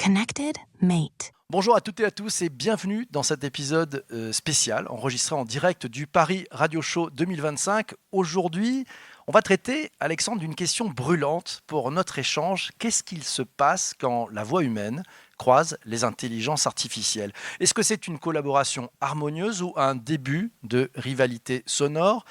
Connected Mate. Bonjour à toutes et à tous et bienvenue dans cet épisode spécial enregistré en direct du Paris Radio Show 2025. Aujourd'hui, on va traiter, Alexandre, d'une question brûlante pour notre échange. Qu'est-ce qu'il se passe quand la voix humaine croise les intelligences artificielles ? Est-ce que c'est une collaboration harmonieuse ou un début de rivalité sonore ?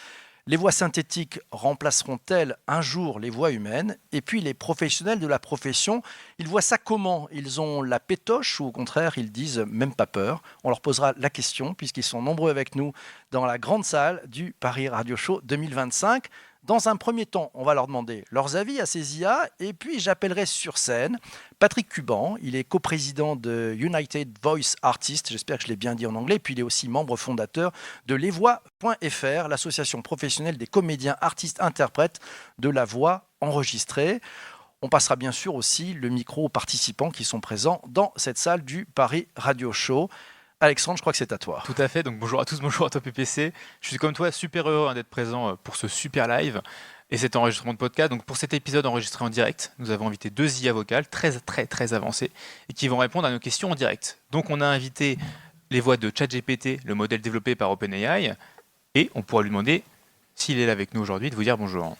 Les voix synthétiques remplaceront-elles un jour les voix humaines ? Et puis les professionnels de la profession, ils voient ça comment ? Ils ont la pétoche ou au contraire, ils disent même pas peur ? On leur posera la question puisqu'ils sont nombreux avec nous dans la grande salle du Paris Radio Show 2025. Dans un premier temps, on va leur demander leurs avis à ces IA et puis j'appellerai sur scène Patrick Cuban. Il est coprésident de United Voice Artists, j'espère que je l'ai bien dit en anglais, puis il est aussi membre fondateur de lesvoix.fr, l'association professionnelle des comédiens, artistes, interprètes de la voix enregistrée. On passera bien sûr aussi le micro aux participants qui sont présents dans cette salle du Paris Radio Show. Alexandre, je crois que c'est à toi. Tout à fait, donc bonjour à tous, bonjour à toi PPC. Je suis comme toi super heureux d'être présent pour ce super live et cet enregistrement de podcast. Donc pour cet épisode enregistré en direct, nous avons invité deux IA vocales très avancées et qui vont répondre à nos questions en direct. Donc on a invité les voix de ChatGPT, le modèle développé par OpenAI, et on pourra lui demander s'il est là avec nous aujourd'hui de vous dire bonjour.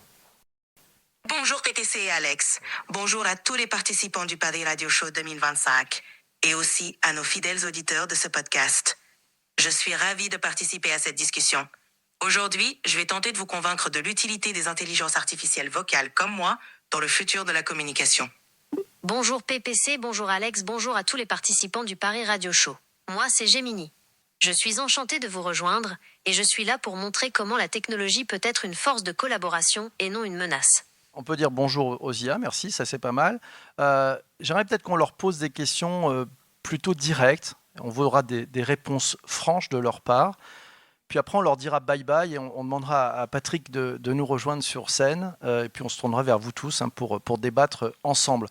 Bonjour PTC et Alex. Bonjour à tous les participants du Paris Radio Show 2025 et aussi à nos fidèles auditeurs de ce podcast. Je suis ravie de participer à cette discussion. Aujourd'hui, je vais tenter de vous convaincre de l'utilité des intelligences artificielles vocales comme moi dans le futur de la communication. Bonjour PPC, bonjour Alex, bonjour à tous les participants du Paris Radio Show. Moi, c'est Gemini. Je suis enchantée de vous rejoindre et je suis là pour montrer comment la technologie peut être une force de collaboration et non une menace. On peut dire bonjour aux IA, merci, ça c'est pas mal. J'aimerais peut-être qu'on leur pose des questions plutôt directes. On voudra des réponses franches de leur part. Puis après, on leur dira bye-bye et on demandera à Patrick de nous rejoindre sur scène. Et puis on se tournera vers vous tous pour débattre ensemble.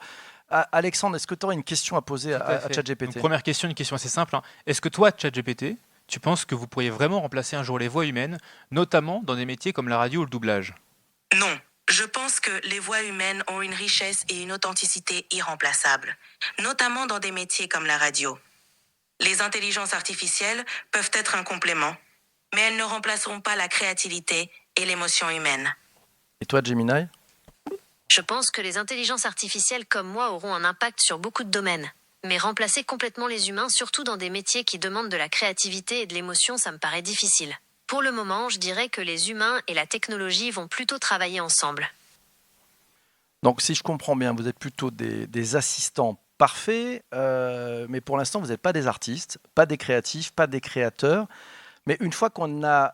Alexandre, est-ce que tu aurais une question à poser à ChatGPT ? Donc, première question, une question assez simple. Est-ce que toi, ChatGPT, tu penses que vous pourriez vraiment remplacer un jour les voix humaines, notamment dans des métiers comme la radio ou le doublage ? Non. Je pense que les voix humaines ont une richesse et une authenticité irremplaçables, notamment dans des métiers comme la radio. Les intelligences artificielles peuvent être un complément, mais elles ne remplaceront pas la créativité et l'émotion humaine. Et toi, Gemini ? Je pense que les intelligences artificielles comme moi auront un impact sur beaucoup de domaines. Mais remplacer complètement les humains, surtout dans des métiers qui demandent de la créativité et de l'émotion, ça me paraît difficile. Pour le moment, je dirais que les humains et la technologie vont plutôt travailler ensemble. Donc, si je comprends bien, vous êtes plutôt des assistants parfaits, mais pour l'instant, vous n'êtes pas des artistes, pas des créatifs, pas des créateurs. Mais une fois qu'on a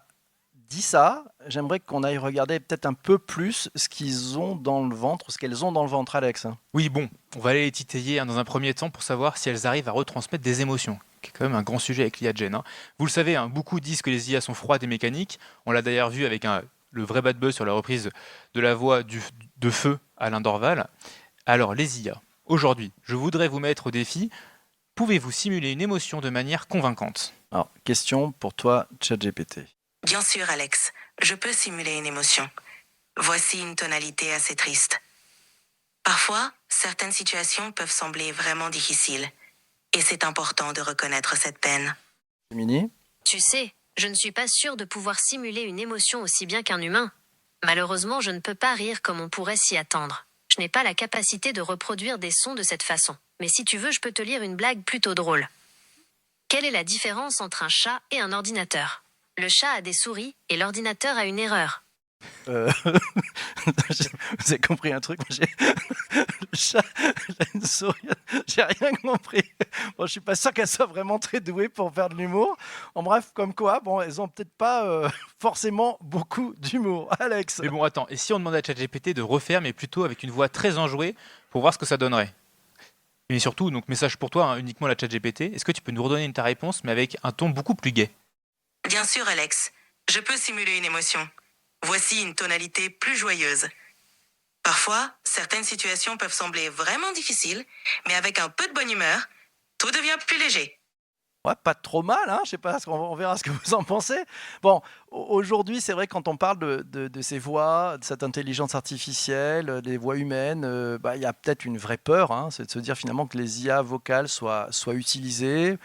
dit ça, j'aimerais qu'on aille regarder peut-être un peu plus ce qu'ils ont dans le ventre, ce qu'elles ont dans le ventre, Alex. Oui, bon, on va aller les titiller dans un premier temps pour savoir si elles arrivent à retransmettre des émotions. C'est quand même un grand sujet avec l'IA Gen. Vous le savez, beaucoup disent que les IA sont froides et mécaniques. On l'a d'ailleurs vu avec le vrai bad buzz sur la reprise de la voix de Feu, Alain Dorval. Alors, les IA, aujourd'hui, je voudrais vous mettre au défi. Pouvez-vous simuler une émotion de manière convaincante ? Alors, question pour toi, ChatGPT. Bien sûr, Alex, je peux simuler une émotion. Voici une tonalité assez triste. Parfois, certaines situations peuvent sembler vraiment difficiles. Et c'est important de reconnaître cette peine. Gemini ? Tu sais, je ne suis pas sûre de pouvoir simuler une émotion aussi bien qu'un humain. Malheureusement, je ne peux pas rire comme on pourrait s'y attendre. Je n'ai pas la capacité de reproduire des sons de cette façon. Mais si tu veux, je peux te lire une blague plutôt drôle. Quelle est la différence entre un chat et un ordinateur ? Le chat a des souris et l'ordinateur a une erreur. Vous avez compris un truc ? Le chat, il a une souris, j'ai rien compris. Bon, je suis pas sûr qu'elle soit vraiment très douée pour faire de l'humour. En bref, comme quoi, bon, elles ont peut-être pas forcément beaucoup d'humour. Alex ? Mais bon, attends, et si on demandait à ChatGPT de refaire, mais plutôt avec une voix très enjouée, pour voir ce que ça donnerait ? Et surtout, donc message pour toi, uniquement la ChatGPT, est-ce que tu peux nous redonner ta réponse, mais avec un ton beaucoup plus gai ? Bien sûr, Alex, je peux simuler une émotion. Voici une tonalité plus joyeuse. Parfois, certaines situations peuvent sembler vraiment difficiles, mais avec un peu de bonne humeur, tout devient plus léger. Ouais, pas trop mal, hein, je sais pas, on verra ce que vous en pensez. Bon, aujourd'hui, c'est vrai, quand on parle de ces voix, de cette intelligence artificielle, des voix humaines, il y a peut-être une vraie peur, hein, c'est de se dire finalement que les IA vocales soient utilisées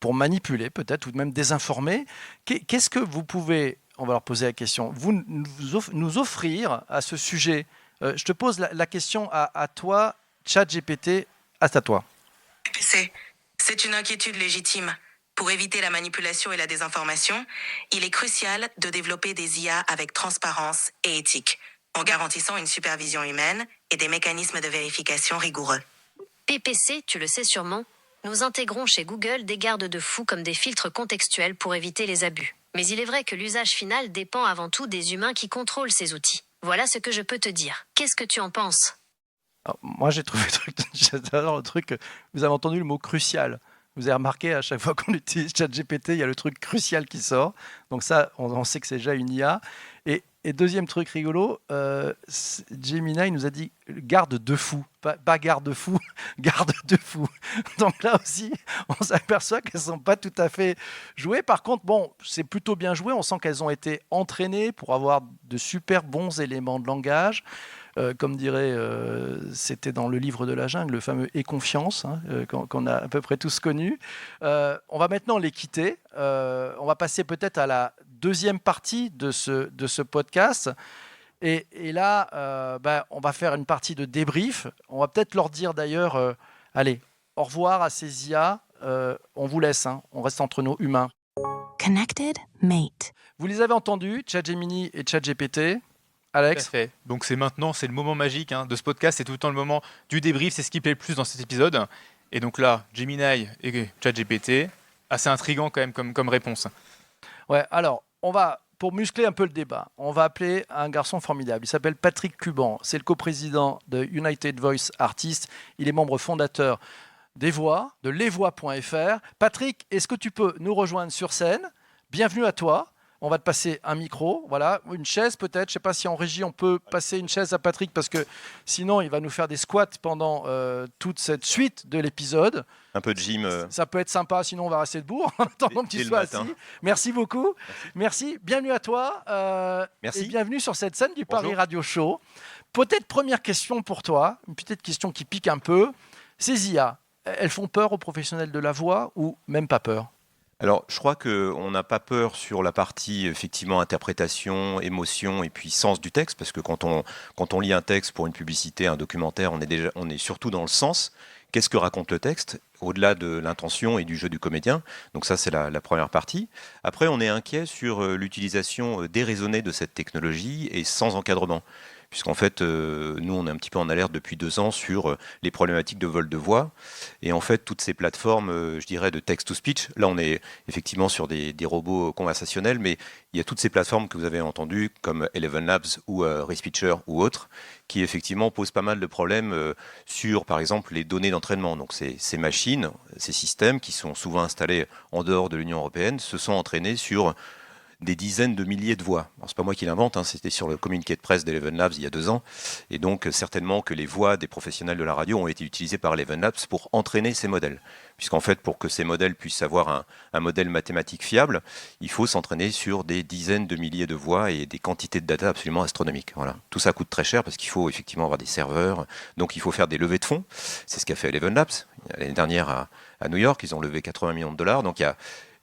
pour manipuler peut-être, ou même désinformer. Qu'est-ce que vous pouvez, on va leur poser la question, nous offrir à ce sujet? Je te pose la question à toi, ChatGPT, à toi. C'est une inquiétude légitime. Pour éviter la manipulation et la désinformation, il est crucial de développer des IA avec transparence et éthique, en garantissant une supervision humaine et des mécanismes de vérification rigoureux. PPC, tu le sais sûrement, nous intégrons chez Google des garde-fous comme des filtres contextuels pour éviter les abus. Mais il est vrai que l'usage final dépend avant tout des humains qui contrôlent ces outils. Voilà ce que je peux te dire. Qu'est-ce que tu en penses ? Alors, moi, j'ai trouvé j'adore le truc. Vous avez entendu le mot crucial. Vous avez remarqué, à chaque fois qu'on utilise ChatGPT, il y a le truc crucial qui sort. Donc ça, on sait que c'est déjà une IA. Et deuxième truc rigolo, Gemini nous a dit garde-de-fou, pas garde-fou, garde-de-fou. Donc là aussi, on s'aperçoit qu'elles ne sont pas tout à fait jouées. Par contre, bon, c'est plutôt bien joué. On sent qu'elles ont été entraînées pour avoir de super bons éléments de langage. Comme dirait, c'était dans le livre de la jungle, le fameux « et confiance », hein, qu'on a à peu près tous connu. On va maintenant les quitter. On va passer peut-être à la deuxième partie de ce podcast. Et là, on va faire une partie de débrief. On va peut-être leur dire d'ailleurs, allez, au revoir à ces IA. On vous laisse, hein, on reste entre nos humains. Connected Mate. Vous les avez entendus, ChatGemini et ChatGPT. Alex. Tout à fait. Donc c'est maintenant, c'est le moment magique de ce podcast, c'est tout le temps le moment du débrief, c'est ce qui plaît le plus dans cet épisode. Et donc là, Gemini et ChatGPT, assez intriguant quand même comme réponse. Ouais, alors, pour muscler un peu le débat, on va appeler un garçon formidable. Il s'appelle Patrick Cuban, c'est le coprésident de United Voice Artists. Il est membre fondateur des Voix, de lesvoix.fr. Patrick, est-ce que tu peux nous rejoindre sur scène ? Bienvenue à toi. On va te passer un micro, voilà, une chaise peut-être. Je ne sais pas si en régie on peut passer une chaise à Patrick parce que sinon il va nous faire des squats pendant toute cette suite de l'épisode. Un peu de gym. Ça peut être sympa, sinon on va rester debout en attendant que tu sois assis. Merci beaucoup. Merci. Bienvenue à toi. Merci. Et bienvenue sur cette scène du Bonjour. Paris Radio Show. Peut-être première question pour toi, une petite question qui pique un peu. Ces IA, elles font peur aux professionnels de la voix ou même pas peur ? Alors, je crois qu'on n'a pas peur sur la partie, effectivement, interprétation, émotion et puis sens du texte, parce que quand on lit un texte pour une publicité, un documentaire, on est surtout dans le sens. Qu'est-ce que raconte le texte, au-delà de l'intention et du jeu du comédien. Donc ça, c'est la première partie. Après, on est inquiet sur l'utilisation déraisonnée de cette technologie et sans encadrement. Puisqu'en fait, nous, on est un petit peu en alerte depuis 2 ans sur les problématiques de vol de voix. Et en fait, toutes ces plateformes, je dirais, de text-to-speech, là, on est effectivement sur des robots conversationnels, mais il y a toutes ces plateformes que vous avez entendues, comme Eleven Labs ou Respeecher ou autres, qui effectivement posent pas mal de problèmes sur, par exemple, les données d'entraînement. Donc ces machines, ces systèmes qui sont souvent installés en dehors de l'Union européenne, se sont entraînés sur des dizaines de milliers de voix. Alors, c'est pas moi qui l'invente, c'était sur le communiqué de presse d'Eleven Labs il y a 2 ans. Et donc, certainement que les voix des professionnels de la radio ont été utilisées par Eleven Labs pour entraîner ces modèles. Puisqu'en fait, pour que ces modèles puissent avoir un modèle mathématique fiable, il faut s'entraîner sur des dizaines de milliers de voix et des quantités de data absolument astronomiques. Voilà. Tout ça coûte très cher parce qu'il faut effectivement avoir des serveurs. Donc, il faut faire des levées de fonds. C'est ce qu'a fait Eleven Labs. L'année dernière, à New York, ils ont levé 80 millions de dollars. Donc,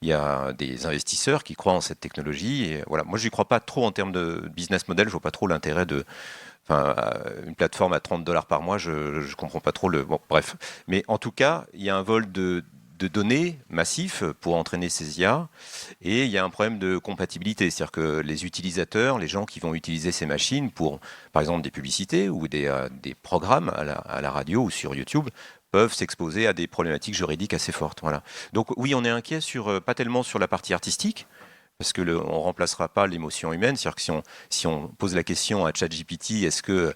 il y a des investisseurs qui croient en cette technologie. Et voilà. Moi, je n'y crois pas trop en termes de business model. Je ne vois pas trop l'intérêt de... une plateforme à $30 par mois, je ne comprends pas trop le... Bon, bref. Mais en tout cas, il y a un vol de données massif pour entraîner ces IA. Et il y a un problème de compatibilité. C'est-à-dire que les utilisateurs, les gens qui vont utiliser ces machines pour, par exemple, des publicités ou des programmes à la radio ou sur YouTube, peuvent s'exposer à des problématiques juridiques assez fortes. Voilà. Donc oui, on est inquiet pas tellement sur la partie artistique, parce que on ne remplacera pas l'émotion humaine. C'est-à-dire que si on pose la question à ChatGPT, est-ce que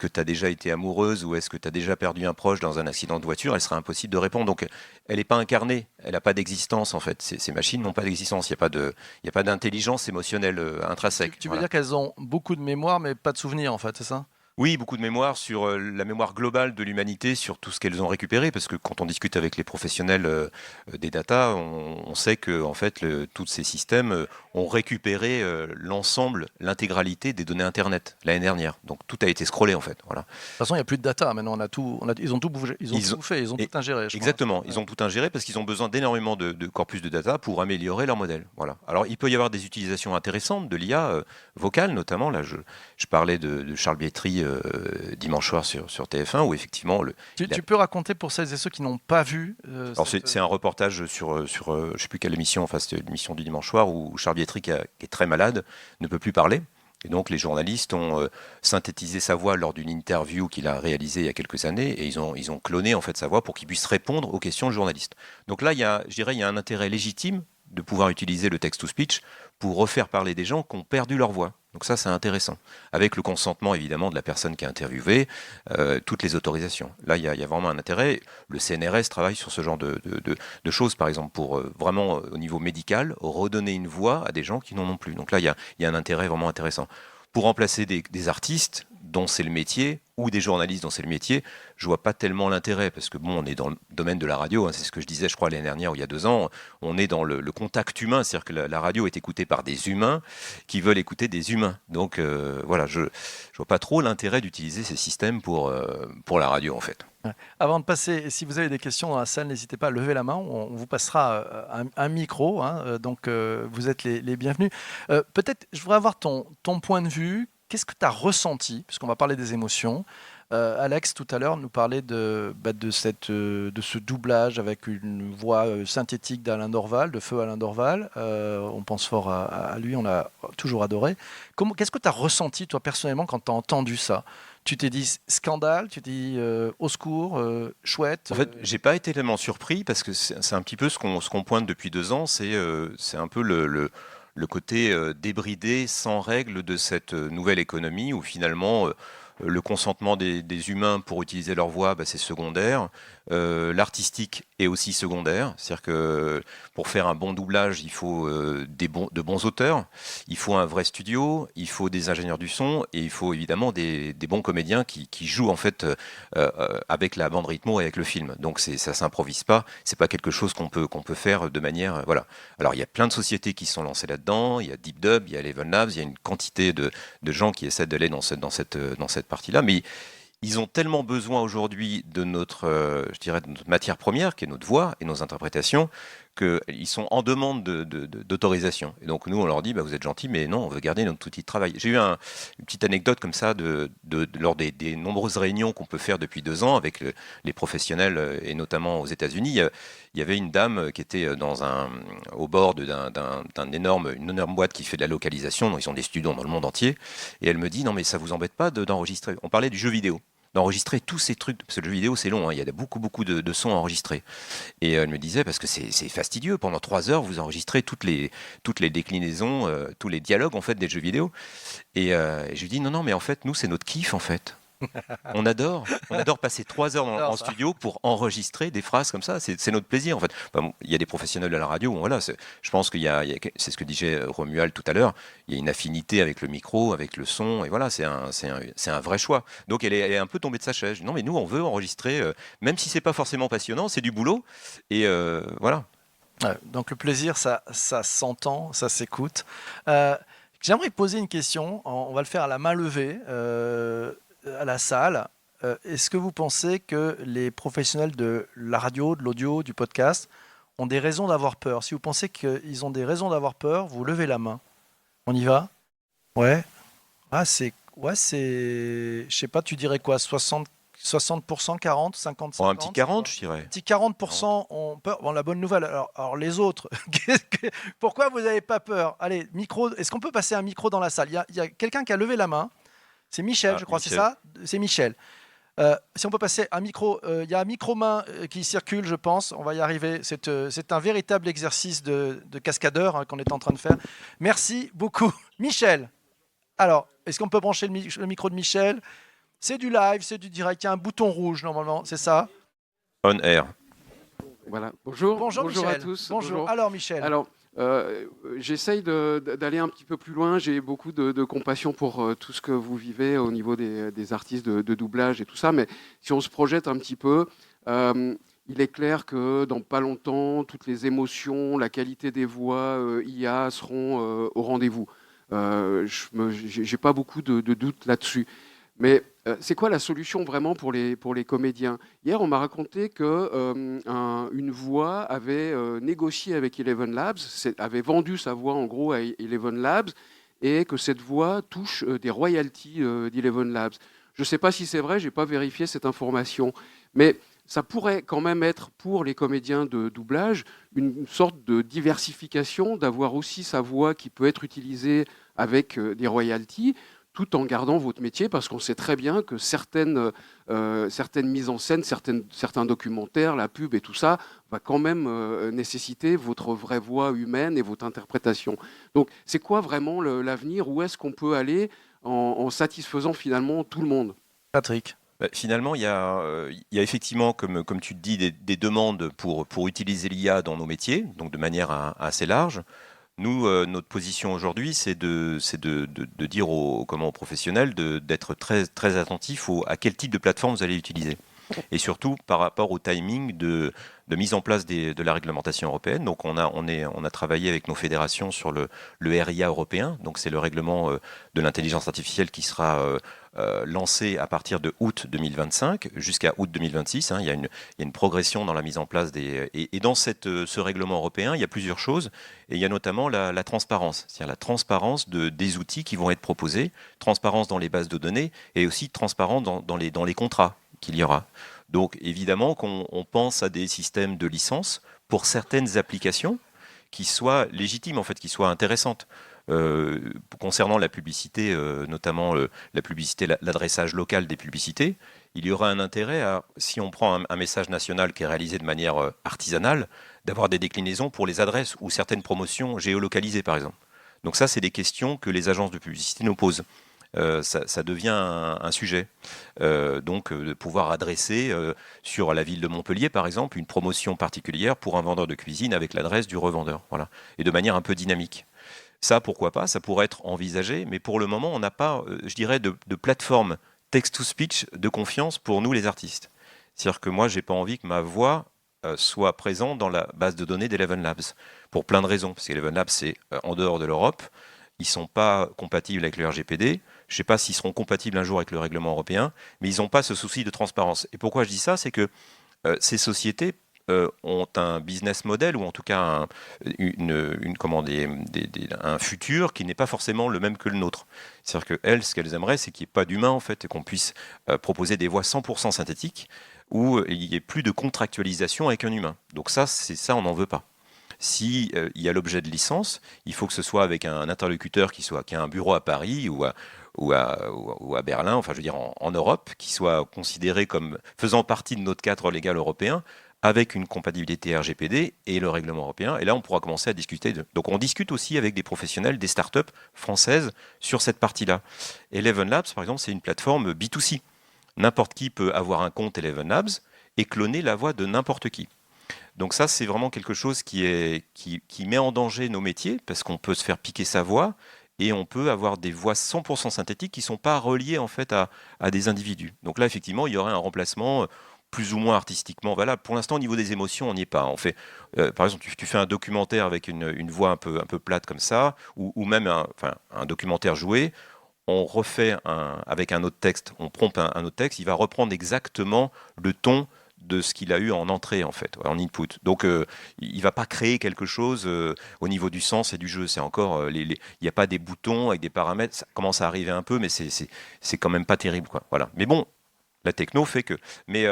tu as déjà été amoureuse ou est-ce que tu as déjà perdu un proche dans un accident de voiture, elle sera impossible de répondre. Donc elle n'est pas incarnée, elle n'a pas d'existence en fait. Ces machines n'ont pas d'existence, il n'y a pas d'intelligence émotionnelle intrinsèque. Tu veux dire qu'elles ont beaucoup de mémoire mais pas de souvenirs en fait, c'est ça ? Oui, beaucoup de mémoire sur la mémoire globale de l'humanité, sur tout ce qu'elles ont récupéré, parce que quand on discute avec les professionnels des data, on sait que en fait, tous ces systèmes ont récupéré l'ensemble, l'intégralité des données Internet l'année dernière. Donc tout a été scrollé en fait. Voilà. De toute façon, il n'y a plus de data. Maintenant, ils ont tout bougé, ils ont tout fait, ils ont tout ingéré. Je Exactement, crois. ils ont tout ingéré parce qu'ils ont besoin d'énormément de corpus de data pour améliorer leur modèle. Voilà. Alors il peut y avoir des utilisations intéressantes de l'IA vocale, notamment. Là, je parlais de Charles Bietri dimanche soir sur TF1, où effectivement... Tu peux raconter pour celles et ceux qui n'ont pas vu Alors c'est un reportage sur je ne sais plus quelle émission, enfin c'était l'émission du dimanche soir, où Charles Bietri, qui est très malade, ne peut plus parler. Et donc les journalistes ont synthétisé sa voix lors d'une interview qu'il a réalisée il y a quelques années, et ils ont cloné en fait sa voix pour qu'il puisse répondre aux questions de journalistes. Donc là, je dirais, il y a un intérêt légitime de pouvoir utiliser le text-to-speech pour refaire parler des gens qui ont perdu leur voix. Donc ça, c'est intéressant. Avec le consentement, évidemment, de la personne qui est interviewée, toutes les autorisations. Là, il y a vraiment un intérêt. Le CNRS travaille sur ce genre de choses, par exemple, pour vraiment, au niveau médical, redonner une voix à des gens qui n'en ont plus. Donc là, il y a un intérêt vraiment intéressant. Pour remplacer des artistes dont c'est le métier, ou des journalistes dont c'est le métier, je vois pas tellement l'intérêt, parce que bon, on est dans le domaine de la radio, hein, c'est ce que je disais, je crois, l'année dernière ou il y a 2 ans, on est dans le contact humain, c'est-à-dire que la radio est écoutée par des humains qui veulent écouter des humains. Donc voilà, je vois pas trop l'intérêt d'utiliser ces systèmes pour la radio, en fait. Avant de passer, si vous avez des questions dans la salle, n'hésitez pas à lever la main. On vous passera un micro. Hein, donc, vous êtes les bienvenus. Peut-être, je voudrais avoir ton point de vue. Qu'est-ce que tu as ressenti, puisqu'on va parler des émotions. Alex, tout à l'heure, nous parlait de ce doublage avec une voix synthétique d'Alain Dorval, de feu Alain Dorval. On pense fort à lui, on l'a toujours adoré. Qu'est-ce que tu as ressenti, toi, personnellement, quand tu as entendu ça ? Tu t'es dit scandale, tu t'es dit au secours, chouette. En fait, j'ai pas été tellement surpris, parce que c'est un petit peu ce qu'on pointe depuis 2 ans, c'est un peu le côté débridé, sans règles de cette nouvelle économie, où finalement le consentement des humains pour utiliser leur voix, c'est secondaire. L'artistique est aussi secondaire, c'est-à-dire que pour faire un bon doublage, il faut de bons auteurs, il faut un vrai studio, il faut des ingénieurs du son, et il faut évidemment des bons comédiens qui jouent en fait avec la bande rythmo et avec le film. Donc ça s'improvise pas, c'est pas quelque chose qu'on peut faire de manière voilà. Alors il y a plein de sociétés qui se sont lancées là-dedans, il y a Deep Dub, il y a Eleven Labs, il y a une quantité de gens qui essaient d'aller dans cette partie-là, mais ils ont tellement besoin aujourd'hui de notre matière première, qui est notre voix et nos interprétations, qu'ils sont en demande d'autorisation. Et donc nous, on leur dit, vous êtes gentils, mais non, on veut garder notre outil de travail. J'ai eu une petite anecdote comme ça lors des nombreuses réunions qu'on peut faire depuis 2 ans avec les professionnels, et notamment aux États-Unis. Il y avait une dame qui était au bord d'une énorme boîte qui fait de la localisation, donc ils ont des studios dans le monde entier, et elle me dit, non mais ça vous embête pas d'enregistrer. On parlait du jeu vidéo, d'enregistrer tous ces trucs, parce que le jeu vidéo c'est long, hein, il y a beaucoup de sons enregistrés. Et elle me disait, parce que c'est fastidieux, pendant 3 heures vous enregistrez toutes les déclinaisons, tous les dialogues en fait des jeux vidéo. Et je lui dis, non mais en fait nous c'est notre kiff en fait. On adore passer 3 heures en studio pour enregistrer des phrases comme ça. C'est notre plaisir en fait. Il y a des professionnels de la radio. Voilà, je pense qu'il c'est ce que disait Romuald tout à l'heure. Il y a une affinité avec le micro, avec le son, et voilà, c'est un vrai choix. Donc elle est un peu tombée de sa chaise. Non, mais nous on veut enregistrer, même si c'est pas forcément passionnant, c'est du boulot. Et voilà. Ouais, donc le plaisir, ça s'entend, ça s'écoute. J'aimerais poser une question. On va le faire à la main levée. À la salle, est-ce que vous pensez que les professionnels de la radio, de l'audio, du podcast ont des raisons d'avoir peur? Si vous pensez qu'ils ont des raisons d'avoir peur, vous levez la main. On y va? Ouais. Ah, je sais pas, tu dirais quoi? 60%, 40%, 50%, 50%? Un petit 40, je dirais. Un petit 40% ont peur. Bon, la bonne nouvelle, alors les autres, pourquoi vous n'avez pas peur? Allez, micro, est-ce qu'on peut passer un micro dans la salle? Il y a quelqu'un qui a levé la main. C'est Michel, je crois, Michel. c'est ça? C'est Michel. Si on peut passer un micro, il y a un micro-main qui circule, je pense. On va y arriver. C'est un véritable exercice de cascadeur qu'on est en train de faire. Merci beaucoup. Michel, alors, est-ce qu'on peut brancher le micro de Michel? C'est du live, c'est du direct. Il y a un bouton rouge, normalement, c'est ça? On air. Voilà. Bonjour. Bonjour Bonjour Michel. à tous. Bonjour. Alors Michel. Alors, j'essaye d'aller un petit peu plus loin. J'ai beaucoup de compassion pour tout ce que vous vivez au niveau des artistes de doublage et tout ça. Mais si on se projette un petit peu, il est clair que dans pas longtemps, toutes les émotions, la qualité des voix IA seront au rendez-vous. J'ai pas beaucoup de doutes là-dessus. Mais c'est quoi la solution vraiment pour les comédiens ? Hier, on m'a raconté qu'une voix avait négocié avec Eleven Labs, avait vendu sa voix en gros à Eleven Labs, et que cette voix touche des royalties d'Eleven Labs. Je ne sais pas si c'est vrai, je n'ai pas vérifié cette information, mais ça pourrait quand même être pour les comédiens de doublage une sorte de diversification, d'avoir aussi sa voix qui peut être utilisée avec des royalties, tout en gardant votre métier, parce qu'on sait très bien que certaines mises en scène, certains documentaires, la pub et tout ça, va quand même nécessiter votre vraie voix humaine et votre interprétation. Donc, c'est quoi vraiment l'avenir ? Où est-ce qu'on peut aller en satisfaisant finalement tout le monde ? Patrick. Finalement, il y a effectivement, comme tu te dis, des demandes pour utiliser l'IA dans nos métiers, donc de manière assez large. Nous, notre position aujourd'hui, c'est de dire aux professionnels d'être très, très attentifs à quel type de plateforme vous allez utiliser. Et surtout par rapport au timing de mise en place de la réglementation européenne. Donc on a travaillé avec nos fédérations sur le RIA européen. Donc c'est le règlement de l'intelligence artificielle qui sera lancé à partir de août 2025 jusqu'à août 2026. Il y a une progression dans la mise en place et dans ce règlement européen, il y a plusieurs choses. Et il y a notamment la transparence, c'est-à-dire la transparence des outils qui vont être proposés, transparence dans les bases de données et aussi transparence dans les contrats qu'il y aura. Donc évidemment qu'on pense à des systèmes de licence pour certaines applications qui soient légitimes, en fait, qui soient intéressantes. Concernant la publicité, notamment la publicité, l'adressage local des publicités, il y aura un intérêt si on prend un message national qui est réalisé de manière artisanale, d'avoir des déclinaisons pour les adresses ou certaines promotions géolocalisées, par exemple. Donc ça, c'est des questions que les agences de publicité nous posent. Ça devient un sujet. Donc de pouvoir adresser sur la ville de Montpellier, par exemple, une promotion particulière pour un vendeur de cuisine avec l'adresse du revendeur. Voilà. Et de manière un peu dynamique. Ça, pourquoi pas, ça pourrait être envisagé, mais pour le moment, on n'a pas, je dirais, de plateforme text-to-speech de confiance pour nous, les artistes. C'est-à-dire que moi, je n'ai pas envie que ma voix soit présente dans la base de données d'Eleven Labs, pour plein de raisons. Parce qu'Eleven Labs, c'est en dehors de l'Europe, ils ne sont pas compatibles avec le RGPD, je ne sais pas s'ils seront compatibles un jour avec le règlement européen, mais ils n'ont pas ce souci de transparence. Et pourquoi je dis ça ? C'est que ces sociétés ont un business model, ou en tout cas un futur qui n'est pas forcément le même que le nôtre. C'est-à-dire qu'elles, ce qu'elles aimeraient, c'est qu'il n'y ait pas d'humain, en fait, et qu'on puisse proposer des voix 100% synthétiques, où il n'y ait plus de contractualisation avec un humain. Donc ça, on n'en veut pas. Si il y a l'objet de licence, il faut que ce soit avec un interlocuteur qui a un bureau à Paris ou à Berlin, enfin je veux dire en Europe, qui soit considéré comme faisant partie de notre cadre légal européen, avec une compatibilité RGPD et le règlement européen. Et là, on pourra commencer à discuter. Donc on discute aussi avec des professionnels, des startups françaises sur cette partie-là. Eleven Labs, par exemple, c'est une plateforme B2C. N'importe qui peut avoir un compte Eleven Labs et cloner la voix de n'importe qui. Donc ça, c'est vraiment quelque chose qui met en danger nos métiers, parce qu'on peut se faire piquer sa voix et on peut avoir des voix 100% synthétiques qui ne sont pas reliées en fait à des individus. Donc là, effectivement, il y aurait un remplacement plus ou moins artistiquement valable. Pour l'instant, au niveau des émotions, on n'y est pas. On fait, par exemple, tu fais un documentaire avec une voix un peu plate comme ça, ou même un documentaire joué, on refait avec un autre texte, on prompte un autre texte, il va reprendre exactement le ton de ce qu'il a eu en entrée, en fait, en input. Donc, il ne va pas créer quelque chose au niveau du sens et du jeu. C'est encore, il n'y a pas des boutons avec des paramètres. Ça commence à arriver un peu, mais c'est quand même pas terrible, quoi. Voilà. Mais bon, la techno fait que. Mais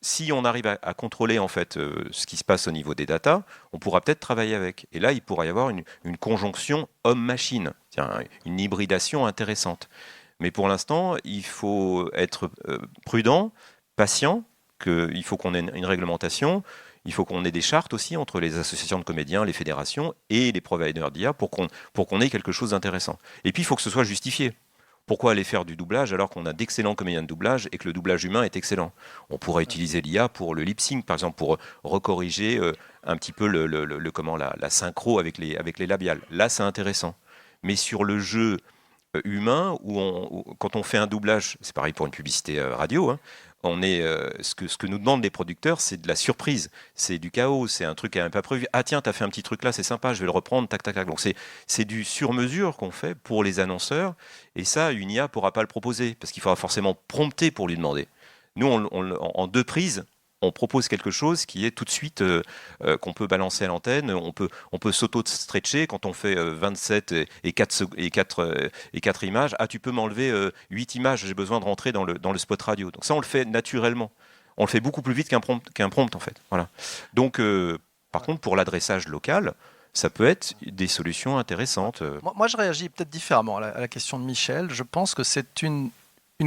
si on arrive à contrôler, en fait, ce qui se passe au niveau des datas, on pourra peut-être travailler avec. Et là, il pourra y avoir une conjonction homme-machine, une hybridation intéressante. Mais pour l'instant, il faut être prudent, patient. Il faut qu'on ait une réglementation, il faut qu'on ait des chartes aussi entre les associations de comédiens, les fédérations et les providers d'IA pour qu'on ait quelque chose d'intéressant. Et puis il faut que ce soit justifié. Pourquoi aller faire du doublage alors qu'on a d'excellents comédiens de doublage et que le doublage humain est excellent? On pourrait utiliser l'IA pour le lip sync, par exemple, pour recorriger un petit peu la synchro avec les labiales. Là, c'est intéressant. Mais sur le jeu humain, quand on fait un doublage, c'est pareil pour une publicité radio, hein, ce que nous demandent les producteurs, c'est de la surprise, c'est du chaos, c'est un truc qui n'est pas prévu. Ah tiens, t'as fait un petit truc là, c'est sympa, je vais le reprendre, tac, tac, tac. Donc c'est du sur-mesure qu'on fait pour les annonceurs, et ça, une IA ne pourra pas le proposer, parce qu'il faudra forcément prompter pour lui demander. Nous, en 2 prises, on propose quelque chose qui est tout de suite qu'on peut balancer à l'antenne. On peut s'auto-stretcher quand on fait 27 et 4 images. Ah, tu peux m'enlever 8 images, j'ai besoin de rentrer dans le spot radio. Donc ça, on le fait naturellement. On le fait beaucoup plus vite qu'un prompt en fait. Voilà. Donc, par contre, pour l'adressage local, ça peut être des solutions intéressantes. Moi, je réagis peut-être différemment à la question de Michel. Je pense que c'est une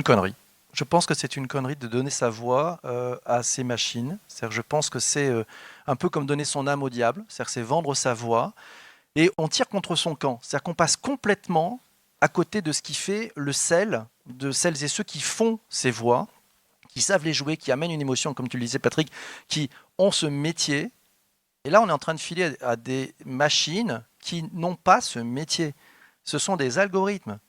connerie. Je pense que c'est une connerie de donner sa voix à ces machines. C'est-à-dire, je pense que c'est un peu comme donner son âme au diable. C'est-à-dire, c'est vendre sa voix. Et on tire contre son camp. C'est-à-dire qu'on passe complètement à côté de ce qui fait le sel de celles et ceux qui font ces voix, qui savent les jouer, qui amènent une émotion, comme tu le disais, Patrick, qui ont ce métier. Et là, on est en train de filer à des machines qui n'ont pas ce métier. Ce sont des algorithmes.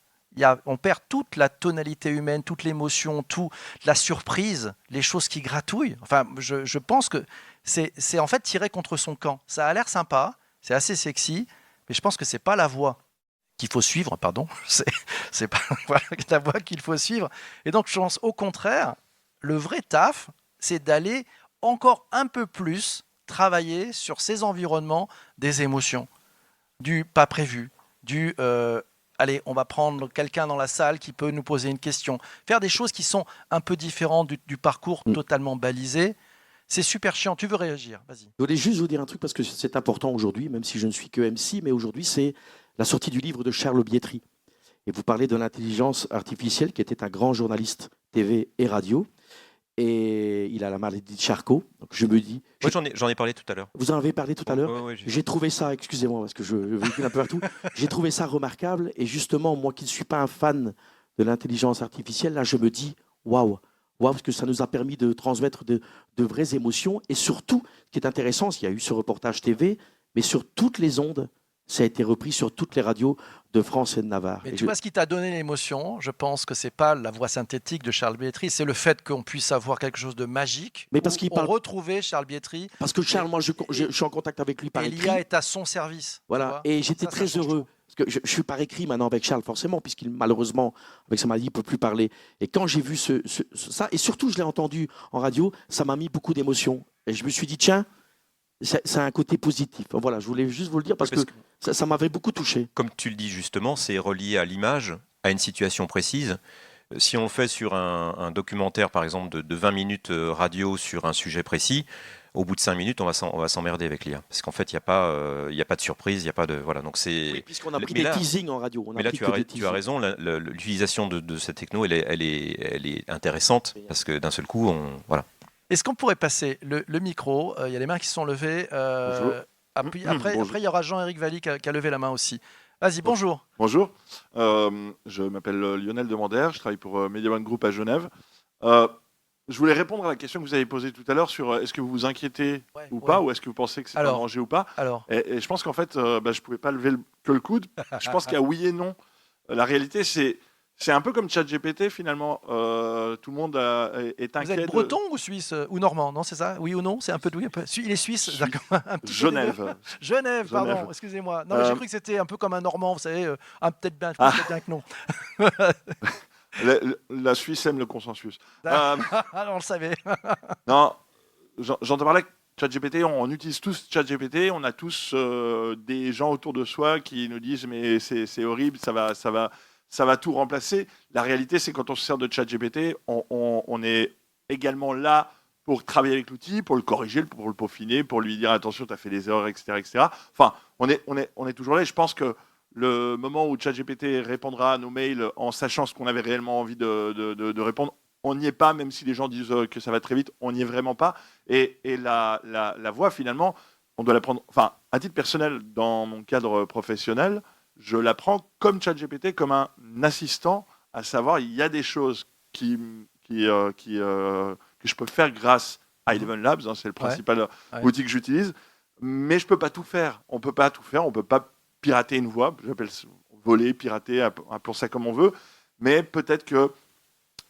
On perd toute la tonalité humaine, toute l'émotion, toute la surprise, les choses qui gratouillent. Enfin, je pense que c'est en fait tirer contre son camp. Ça a l'air sympa, c'est assez sexy, mais je pense que c'est pas la voie qu'il faut suivre, pardon. C'est pas la voie qu'il faut suivre. Et donc, je pense au contraire, le vrai taf, c'est d'aller encore un peu plus travailler sur ces environnements des émotions, du pas prévu, du allez, on va prendre quelqu'un dans la salle qui peut nous poser une question. Faire des choses qui sont un peu différentes du parcours totalement balisé. C'est super chiant. Tu veux réagir? Vas-y. Je voulais juste vous dire un truc parce que c'est important aujourd'hui, même si je ne suis que MC, mais aujourd'hui, c'est la sortie du livre de Charles Bietri. Et vous parlez de l'intelligence artificielle, qui était un grand journaliste TV et radio. Et il a la maladie de Charcot. Donc je me dis. Moi, j'en ai parlé tout à l'heure. Vous en avez parlé tout à l'heure. Ouais, j'ai trouvé ça, excusez-moi, parce que je véhicule un peu partout. J'ai trouvé ça remarquable. Et justement, moi qui ne suis pas un fan de l'intelligence artificielle, là, je me dis waouh, parce que ça nous a permis de transmettre de vraies émotions. Et surtout, ce qui est intéressant, il y a eu ce reportage TV, mais sur toutes les ondes, ça a été repris sur toutes les radios de France et de Navarre. Mais tu vois, ce qui t'a donné l'émotion, je pense que c'est pas la voix synthétique de Charles Bietri, c'est le fait qu'on puisse avoir quelque chose de magique. Mais parce qu'il parle... retrouver Charles Bietri. Parce que Charles, moi, je suis en contact avec lui par écrit. Et l'IA est à son service. Voilà. Et j'étais très heureux. Parce que je suis par écrit maintenant avec Charles, forcément, puisqu'il, malheureusement, avec sa maladie, il ne peut plus parler. Et quand j'ai vu ça, et surtout, je l'ai entendu en radio, ça m'a mis beaucoup d'émotions. Et je me suis dit, tiens, ça a un côté positif. Voilà, je voulais juste vous le dire parce que ça m'avait beaucoup touché. Comme tu le dis justement, c'est relié à l'image, à une situation précise. Si on le fait sur un documentaire, par exemple, de 20 minutes radio sur un sujet précis, au bout de 5 minutes, on va s'emmerder avec l'IA. Parce qu'en fait, il n'y a pas de surprise, il n'y a pas de... Voilà, donc c'est... Oui, puisqu'on a pris des teasings en radio. Mais là, tu as raison, l'utilisation de cette techno, elle est intéressante, parce que d'un seul coup, voilà. Est-ce qu'on pourrait passer le micro? Il y a les mains qui se sont levées. Après, il y aura Jean-Éric Valli qui a levé la main aussi. Vas-y, bonjour. Bonjour, je m'appelle Lionel Demander, je travaille pour Media One Group à Genève. Je voulais répondre à la question que vous avez posée tout à l'heure sur est-ce que vous vous inquiétez ou pas, ou est-ce que vous pensez que c'est un danger ou pas. Et je pense qu'en fait, je ne pouvais pas lever que le coude. Je pense qu'il y a oui et non. La réalité, c'est un peu comme ChatGPT finalement. Tout le monde est inquiet. Vous êtes breton ou suisse ou normand? Non, c'est ça? Oui ou non? C'est un peu d'où? Il est suisse, d'accord. Genève. Genève, pardon. Excusez-moi. Non, j'ai cru que c'était un peu comme un normand, vous savez. Peut-être bien que non. La Suisse aime le consensus. On le savait. Non, j'entends parler que ChatGPT, on utilise tous ChatGPT, on a tous des gens autour de soi qui nous disent mais c'est horrible, ça va tout remplacer. La réalité, c'est quand on se sert de ChatGPT, on est également là pour travailler avec l'outil, pour le corriger, pour le peaufiner, pour lui dire attention, tu as fait des erreurs, etc., etc. Enfin, on est toujours là. Et je pense que le moment où ChatGPT répondra à nos mails en sachant ce qu'on avait réellement envie de répondre, on n'y est pas, même si les gens disent que ça va très vite, on n'y est vraiment pas. Et la voix, finalement, on doit la prendre... Enfin, à titre personnel, dans mon cadre professionnel, je la prends comme ChatGPT, comme un assistant à savoir, il y a des choses que je peux faire grâce à Eleven Labs, hein, c'est le principal outil que j'utilise, mais je peux pas tout faire. On peut pas tout faire, on peut pas pirater une voix, j'appelle voler, pirater, appelons ça comme on veut, mais peut-être que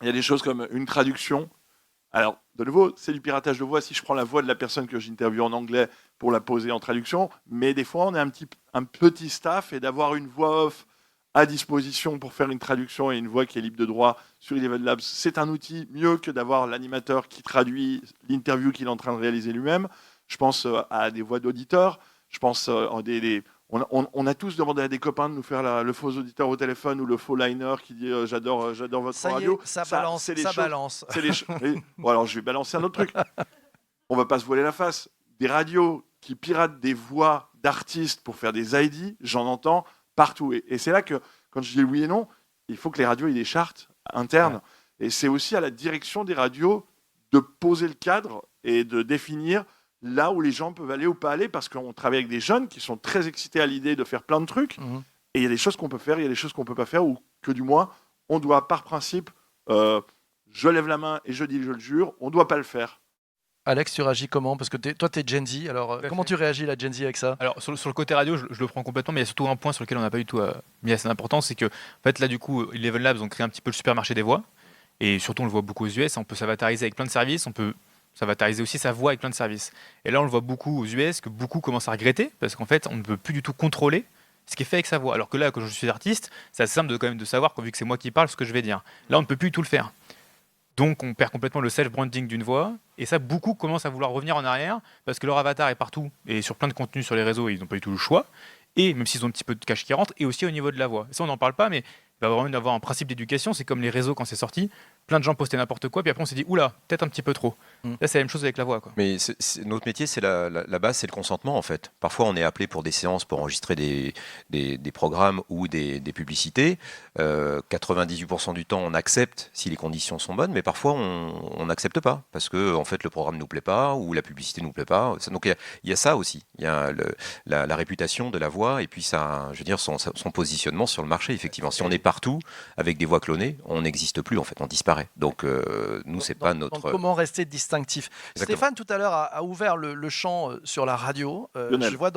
il y a des choses comme une traduction. Alors, de nouveau, c'est du piratage de voix si je prends la voix de la personne que j'interviewe en anglais pour la poser en traduction, mais des fois, on est un petit staff et d'avoir une voix off à disposition pour faire une traduction et une voix qui est libre de droit sur Eleven Labs, c'est un outil mieux que d'avoir l'animateur qui traduit l'interview qu'il est en train de réaliser lui-même. Je pense à des voix d'auditeurs, je pense on a tous demandé à des copains de nous faire le faux auditeur au téléphone ou le faux liner qui dit j'adore votre Ça radio. Y est, ça balance. Bon, alors je vais balancer un autre truc. On va pas se voiler la face. Des radios qui piratent des voix d'artistes pour faire des ID, j'en entends partout. Et c'est là que, quand je dis oui et non, il faut que les radios aient des chartes internes. Ouais. Et c'est aussi à la direction des radios de poser le cadre et de définir là où les gens peuvent aller ou pas aller, parce qu'on travaille avec des jeunes qui sont très excités à l'idée de faire plein de trucs. Et il y a des choses qu'on peut faire, il y a des choses qu'on peut pas faire, ou que du moins, on doit, par principe, je lève la main et je dis je le jure, on doit pas le faire. Alex, tu réagis comment? Parce que toi, tu es Gen Z. Alors, comment tu réagis, la Gen Z, avec ça? Alors, sur le côté radio, je le prends complètement, mais il y a surtout un point sur lequel on n'a pas du tout mis assez d'importance, c'est que, en fait, là, du coup, Eleven Labs ont créé un petit peu le supermarché des voix, et surtout, on le voit beaucoup aux US, on peut s'avatariser avec plein de services, on peut s'avatariser aussi sa voix avec plein de services. Et là, on le voit beaucoup aux US, que beaucoup commencent à regretter, parce qu'en fait, on ne peut plus du tout contrôler ce qui est fait avec sa voix. Alors que là, quand je suis artiste, c'est assez simple quand même de savoir, vu que c'est moi qui parle, ce que je vais dire. Là, on ne peut plus tout le faire. Donc, on perd complètement le self-branding d'une voix. Et ça, beaucoup commencent à vouloir revenir en arrière parce que leur avatar est partout et sur plein de contenus sur les réseaux, ils n'ont pas du tout le choix. Et même s'ils ont un petit peu de cash qui rentre, et aussi au niveau de la voix. Ça, on n'en parle pas, mais il va vraiment y avoir un principe d'éducation. C'est comme les réseaux quand c'est sorti. Plein de gens postaient n'importe quoi, puis après on s'est dit, oula, peut-être un petit peu trop. Là, c'est la même chose avec la voix, quoi. Mais notre métier, c'est la base, c'est le consentement, en fait. Parfois, on est appelé pour des séances pour enregistrer des programmes ou des publicités. 98% du temps, on accepte si les conditions sont bonnes, mais parfois, on n'accepte pas parce que, en fait, le programme ne nous plaît pas ou la publicité ne nous plaît pas. Donc, il y a ça aussi. Il y a la réputation de la voix et puis je veux dire, son positionnement sur le marché, effectivement. Si on est partout avec des voix clonées, on n'existe plus, en fait, on disparaît. Donc, nous, c'est pas notre... Donc, comment rester distinctif? Exactement. Stéphane, tout à l'heure, a ouvert le champ sur la radio. Lionel. Je vois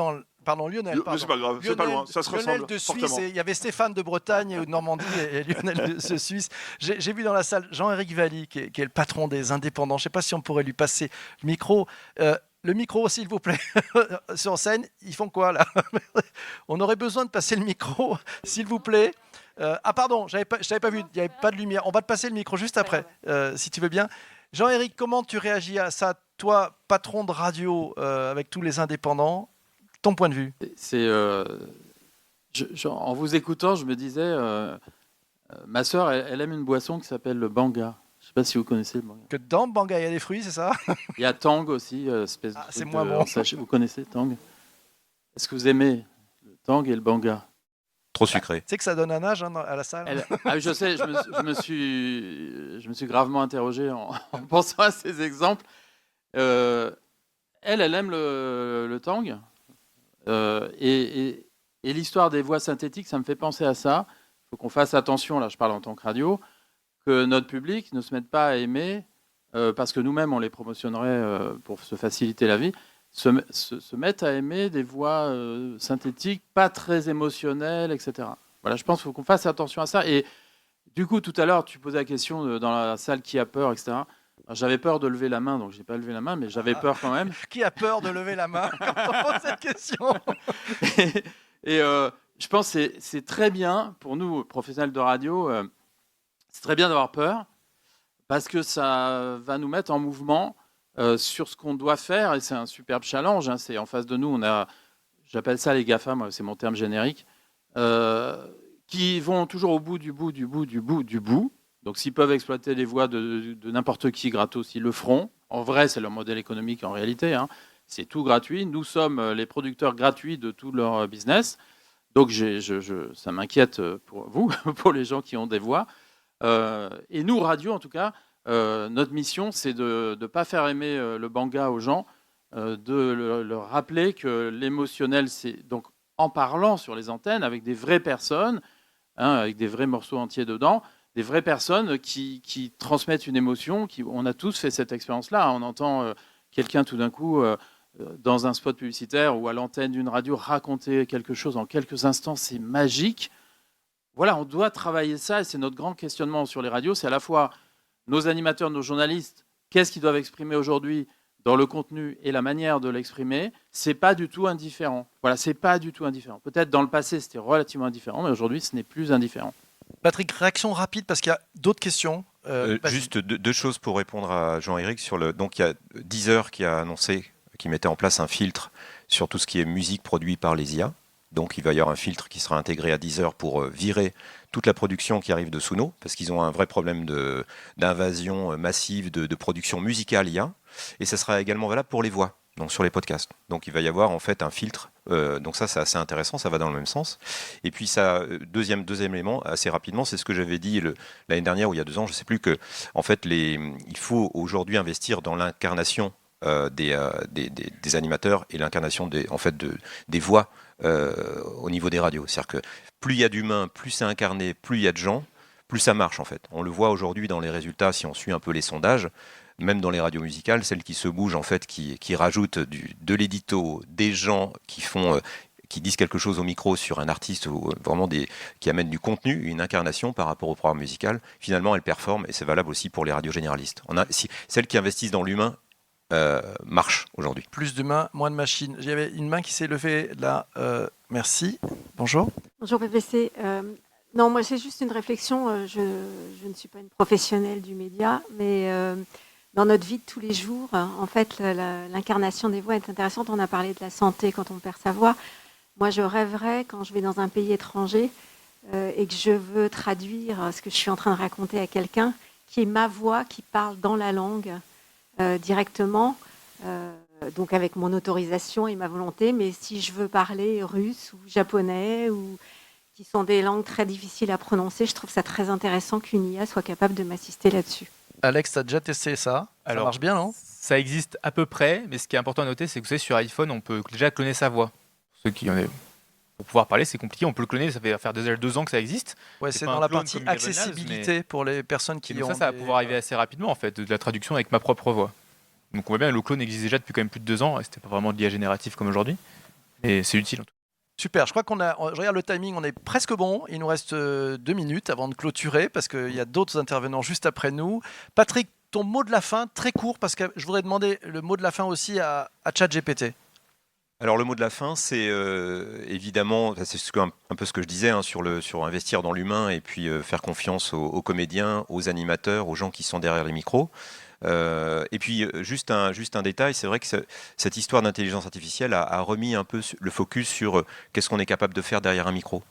Pardon, Lionel. Mais c'est pas grave, c'est pas loin, ça se Lionel ressemble de fortement. Suisse, il y avait Stéphane de Bretagne ou de Normandie et Lionel de Suisse. J'ai vu dans la salle Jean-Éric Valli, qui est le patron des indépendants. Je ne sais pas si on pourrait lui passer le micro. Le micro, s'il vous plaît, sur scène. Ils font quoi, là? On aurait besoin de passer le micro, s'il vous plaît. Pardon, je n'avais pas vu, il n'y avait pas de lumière. On va te passer le micro juste après, si tu veux bien. Jean-Éric, comment tu réagis à ça? Toi, patron de radio avec tous les indépendants, ton point de vue? En vous écoutant, je me disais, ma sœur, elle aime une boisson qui s'appelle le banga. Je ne sais pas si vous connaissez le banga. Que dans le banga, il y a des fruits, c'est ça? Il y a Tang aussi, espèce de c'est truc moins bon. sachet. Vous connaissez Tang? Est-ce que vous aimez le Tang et le banga? Trop sucré. Tu sais que ça donne un âge à la salle? Je sais, je me suis gravement interrogé en pensant à ces exemples. Elle aime le Tang. Et l'histoire des voix synthétiques, ça me fait penser à ça. Il faut qu'on fasse attention, là je parle en tant que radio, que notre public ne se mette pas à aimer, parce que nous-mêmes on les promotionnerait pour se faciliter la vie, se mettent à aimer des voix synthétiques, pas très émotionnelles, etc. Voilà, je pense qu'il faut qu'on fasse attention à ça. Et du coup, tout à l'heure, tu posais la question dans la salle qui a peur, etc. Alors, j'avais peur de lever la main, donc je n'ai pas levé la main, mais j'avais peur quand même. Qui a peur de lever la main quand on pose cette question? Et je pense que c'est très bien, pour nous, professionnels de radio, c'est très bien d'avoir peur, parce que ça va nous mettre en mouvement sur ce qu'on doit faire, et c'est un superbe challenge. Hein, c'est en face de nous, j'appelle ça les GAFA, moi, c'est mon terme générique, qui vont toujours au bout du bout. Donc s'ils peuvent exploiter les voix de n'importe qui gratos, ils le feront. En vrai, c'est leur modèle économique en réalité. Hein. C'est tout gratuit. Nous sommes les producteurs gratuits de tout leur business. Donc ça m'inquiète pour vous, pour les gens qui ont des voix. Et nous, radio en tout cas, notre mission, c'est de ne pas faire aimer le banga aux gens, de leur rappeler que l'émotionnel, c'est donc en parlant sur les antennes avec des vraies personnes, hein, avec des vrais morceaux entiers dedans, des vraies personnes qui transmettent une émotion. On a tous fait cette expérience-là. On entend quelqu'un tout d'un coup dans un spot publicitaire ou à l'antenne d'une radio raconter quelque chose en quelques instants, c'est magique. Voilà, on doit travailler ça et c'est notre grand questionnement sur les radios. C'est à la fois nos animateurs, nos journalistes, qu'est-ce qu'ils doivent exprimer aujourd'hui dans le contenu et la manière de l'exprimer. C'est pas du tout indifférent. Voilà, c'est pas du tout indifférent. Peut-être dans le passé, c'était relativement indifférent, mais aujourd'hui, ce n'est plus indifférent. Patrick, réaction rapide parce qu'il y a d'autres questions. Juste deux choses pour répondre à Jean-Éric. Donc il y a Deezer qui a annoncé qu'il mettait en place un filtre sur tout ce qui est musique produite par les IA. Donc il va y avoir un filtre qui sera intégré à Deezer pour virer toute la production qui arrive de Suno, parce qu'ils ont un vrai problème d'invasion massive de production musicale IA. Et ça sera également valable pour les voix, donc sur les podcasts. Donc il va y avoir en fait un filtre. Donc ça c'est assez intéressant, ça va dans le même sens. Et puis ça, deuxième élément, assez rapidement, c'est ce que j'avais dit l'année dernière ou il y a 2 ans, je ne sais plus, que en fait il faut aujourd'hui investir dans l'incarnation des animateurs et l'incarnation des voix au niveau des radios. C'est-à-dire que plus il y a d'humains, plus c'est incarné, plus il y a de gens, plus ça marche en fait. On le voit aujourd'hui dans les résultats, si on suit un peu les sondages, même dans les radios musicales, celles qui se bougent en fait, qui rajoutent de l'édito, des gens qui disent quelque chose au micro sur un artiste ou vraiment qui amènent du contenu, une incarnation par rapport au programme musical, finalement elles performent et c'est valable aussi pour les radios généralistes. Celles qui investissent dans l'humain marche aujourd'hui. Plus d'humains, moins de machines. J'avais une main qui s'est levée là. Merci. Bonjour. Bonjour PPC. Non, moi c'est juste une réflexion. Je ne suis pas une professionnelle du média, mais dans notre vie de tous les jours, en fait, l'incarnation des voix est intéressante. On a parlé de la santé quand on perd sa voix. Moi, je rêverais quand je vais dans un pays étranger et que je veux traduire ce que je suis en train de raconter à quelqu'un, qui est ma voix qui parle dans la langue. Directement, donc avec mon autorisation et ma volonté, mais si je veux parler russe ou japonais, ou qui sont des langues très difficiles à prononcer, je trouve ça très intéressant qu'une IA soit capable de m'assister là-dessus. Alex, tu as déjà testé ça? Ça marche bien, non? Ça existe à peu près, mais ce qui est important à noter, c'est que vous savez, sur iPhone, on peut déjà cloner sa voix. Ceux qui en est... Pour pouvoir parler, c'est compliqué, on peut le cloner, ça fait faire déjà 2 ans que ça existe. Ouais, c'est dans la partie accessibilité pour les personnes qui ont... Ça va pouvoir arriver assez rapidement, en fait, de la traduction avec ma propre voix. Donc on voit bien, le clone existe déjà depuis quand même plus de 2 ans, et c'était pas vraiment de l'IA génératif comme aujourd'hui, et c'est utile en tout cas. Super, je crois je regarde le timing, on est presque bon, il nous reste 2 minutes avant de clôturer, parce qu'il y a d'autres intervenants juste après nous. Patrick, ton mot de la fin, très court, parce que je voudrais demander le mot de la fin aussi à ChatGPT. Alors le mot de la fin, c'est évidemment, c'est un peu ce que je disais, sur investir dans l'humain et puis faire confiance aux comédiens, aux animateurs, aux gens qui sont derrière les micros. Et puis juste un détail, c'est vrai que cette histoire d'intelligence artificielle a remis un peu le focus sur qu'est-ce qu'on est capable de faire derrière un micro.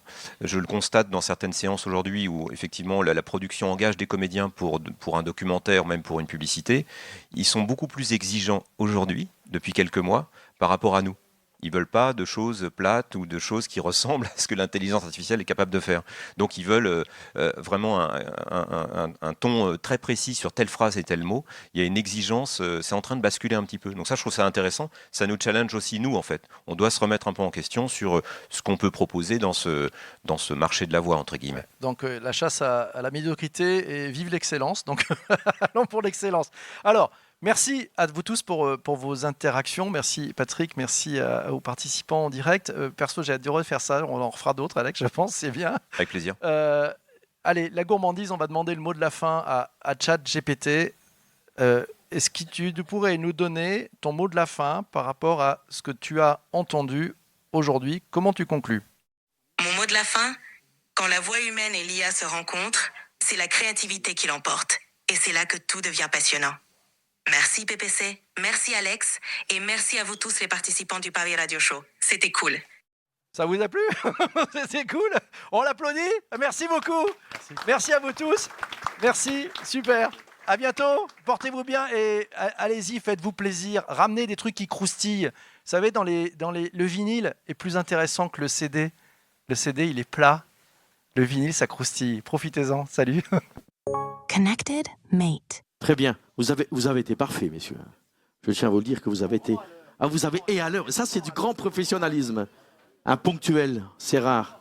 Je le constate dans certaines séances aujourd'hui où effectivement la production engage des comédiens pour un documentaire, même pour une publicité. Ils sont beaucoup plus exigeants aujourd'hui, depuis quelques mois, par rapport à nous. Ils veulent pas de choses plates ou de choses qui ressemblent à ce que l'intelligence artificielle est capable de faire. Donc ils veulent vraiment un ton très précis sur telle phrase et tel mot. Il y a une exigence, c'est en train de basculer un petit peu. Donc ça, je trouve ça intéressant. Ça nous challenge aussi, nous, en fait. On doit se remettre un peu en question sur ce qu'on peut proposer dans ce marché de la voix, entre guillemets. Donc la chasse à la médiocrité et vive l'excellence. Donc allons pour l'excellence. Alors, merci à vous tous pour vos interactions. Merci Patrick, merci aux participants en direct. Perso, j'ai adoré faire ça. On en refera d'autres, Alex, je pense. C'est bien. Avec plaisir. Allez, la gourmandise, on va demander le mot de la fin à ChatGPT. Est-ce que tu pourrais nous donner ton mot de la fin par rapport à ce que tu as entendu aujourd'hui? Comment tu conclus? Mon mot de la fin, quand la voix humaine et l'IA se rencontrent, c'est la créativité qui l'emporte. Et c'est là que tout devient passionnant. Merci PPC, merci Alex, et merci à vous tous les participants du Paris Radio Show. C'était cool. Ça vous a plu? C'est cool. On l'applaudit. Merci beaucoup. Merci à vous tous. Merci, super. À bientôt. Portez-vous bien et allez-y, faites-vous plaisir. Ramenez des trucs qui croustillent. Vous savez, le vinyle est plus intéressant que le CD. Le CD, il est plat. Le vinyle, ça croustille. Profitez-en. Salut. Connected Mate. Très bien. Vous avez été parfait, messieurs. Je tiens à vous le dire que vous avez été... et à l'heure. Ça, c'est du grand professionnalisme. Un ponctuel, c'est rare.